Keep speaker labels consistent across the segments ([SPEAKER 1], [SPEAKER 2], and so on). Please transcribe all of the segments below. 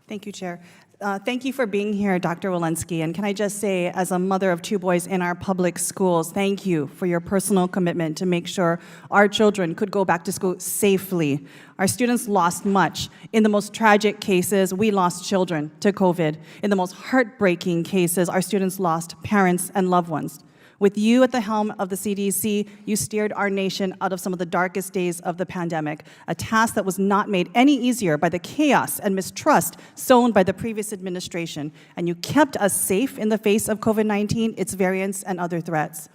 [SPEAKER 1] Thank you, Chair. Thank you for being here, Dr. Welensky. And can I just say, as a mother of 2 boys in our public schools, thank you for your personal commitment to make sure our children could go back to school safely. Our students lost much. In the most tragic cases, we lost children to COVID. In the most heartbreaking cases, our students lost parents and loved ones. With you at the helm of the CDC, you steered our nation out of some of the darkest days of the pandemic, a task that was not made any easier by the chaos and mistrust sown by the previous administration. And you kept us safe in the face of COVID-19, its variants, and other threats.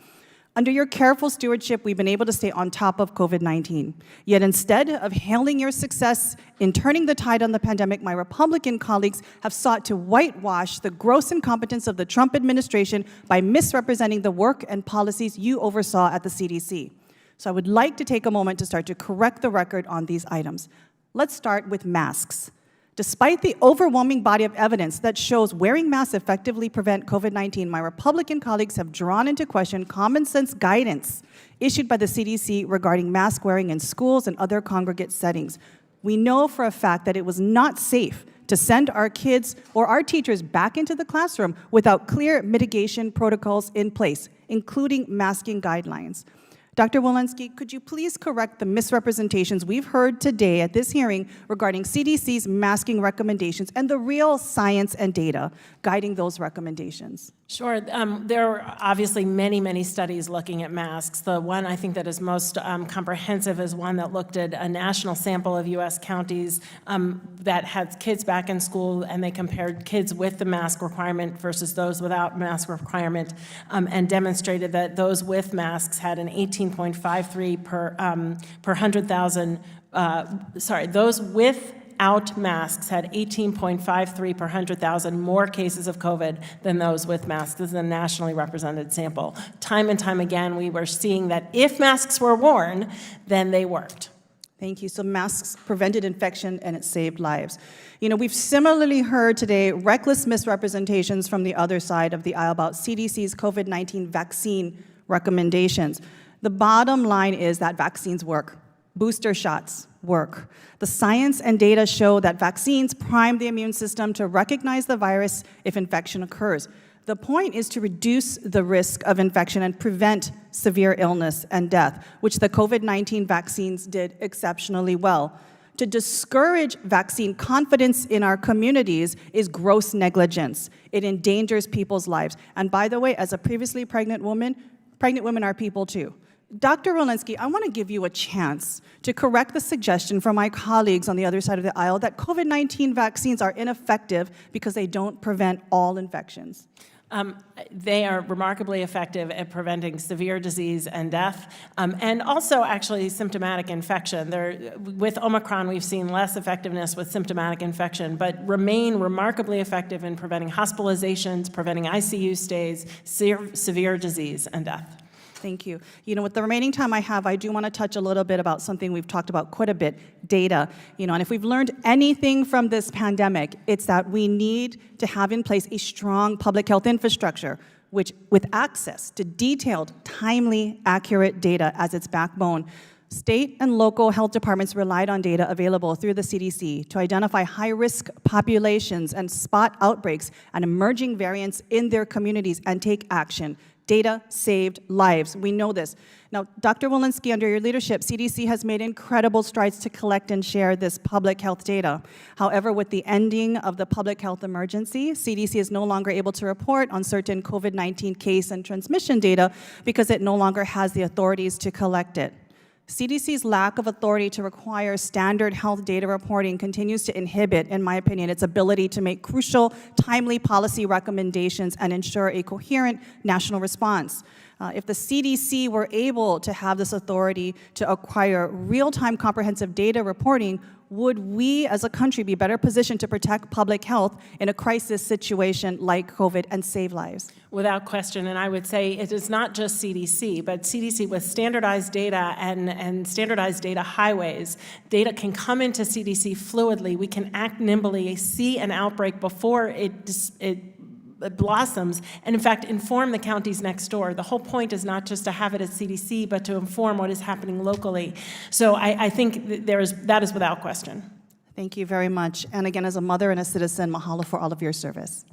[SPEAKER 1] Under your careful stewardship, we've been able to stay on top of COVID-19. Yet instead of hailing your success in turning the tide on the pandemic, my Republican colleagues have sought to whitewash the gross incompetence of the Trump administration by misrepresenting the work and policies you oversaw at the CDC. So I would like to take a moment to start to correct the record on these items. Let's start with masks. Despite the overwhelming body of evidence that shows wearing masks effectively prevent COVID-19, my Republican colleagues have drawn into question common sense guidance issued by the CDC regarding mask wearing in schools and other congregate settings. We know for a fact that it was not safe to send our kids or our teachers back into the classroom without clear mitigation protocols in place, including masking guidelines. Dr. Welensky, could you please correct the misrepresentations we've heard today at this hearing regarding CDC's masking recommendations and the real science and data guiding those recommendations?
[SPEAKER 2] Sure. There are obviously many, many studies looking at masks. The one I think that is most comprehensive is one that looked at a national sample of U.S. counties that had kids back in school, and they compared kids with the mask requirement versus those without mask requirement, and demonstrated that those with masks had an 18.53 per 100,000. Those without masks had 18.53 per 100,000 more cases of COVID than those with masks. This is a nationally represented sample. Time and time again, we were seeing that if masks were worn, then they worked.
[SPEAKER 1] Thank you. So masks prevented infection and it saved lives. You know, we've similarly heard today reckless misrepresentations from the other side of the aisle about CDC's COVID-19 vaccine recommendations. The bottom line is that vaccines work. Booster shots work. The science and data show that vaccines prime the immune system to recognize the virus if infection occurs. The point is to reduce the risk of infection and prevent severe illness and death, which the COVID-19 vaccines did exceptionally well. To discourage vaccine confidence in our communities is gross negligence. It endangers people's lives. And by the way, as a previously pregnant women are people too. Dr. Welensky, I want to give you a chance to correct the suggestion from my colleagues on the other side of the aisle that COVID-19 vaccines are ineffective because they don't prevent all infections.
[SPEAKER 2] They are remarkably effective at preventing severe disease and death, and also actually symptomatic infection. With Omicron, we've seen less effectiveness with symptomatic infection, but remain remarkably effective in preventing hospitalizations, preventing ICU stays, severe disease and death.
[SPEAKER 1] Thank you. You know, with the remaining time I have, I do want to touch a little bit about something we've talked about quite a bit, data. You know, and if we've learned anything from this pandemic, it's that we need to have in place a strong public health infrastructure, which, with access to detailed, timely, accurate data as its backbone. State and local health departments relied on data available through the CDC to identify high-risk populations and spot outbreaks and emerging variants in their communities and take action. Data saved lives. We know this. Now, Dr. Welensky, under your leadership, CDC has made incredible strides to collect and share this public health data. However, with the ending of the public health emergency, CDC is no longer able to report on certain COVID-19 case and transmission data because it no longer has the authorities to collect it. CDC's lack of authority to require standard health data reporting continues to inhibit, in my opinion, its ability to make crucial, timely policy recommendations and ensure a coherent national response. If the CDC were able to have this authority to acquire real-time comprehensive data reporting, would we as a country be better positioned to protect public health in a crisis situation like COVID and save lives?
[SPEAKER 2] Without question, and I would say it is not just CDC, but CDC with standardized data and standardized data highways. Data can come into CDC fluidly. We can act nimbly, see an outbreak before it blossoms, and in fact inform the counties next door. The whole point is not just to have it at CDC, but to inform what is happening locally. So I think that is without question.
[SPEAKER 1] Thank you very much. And again, as a mother and a citizen, mahalo for all of your service.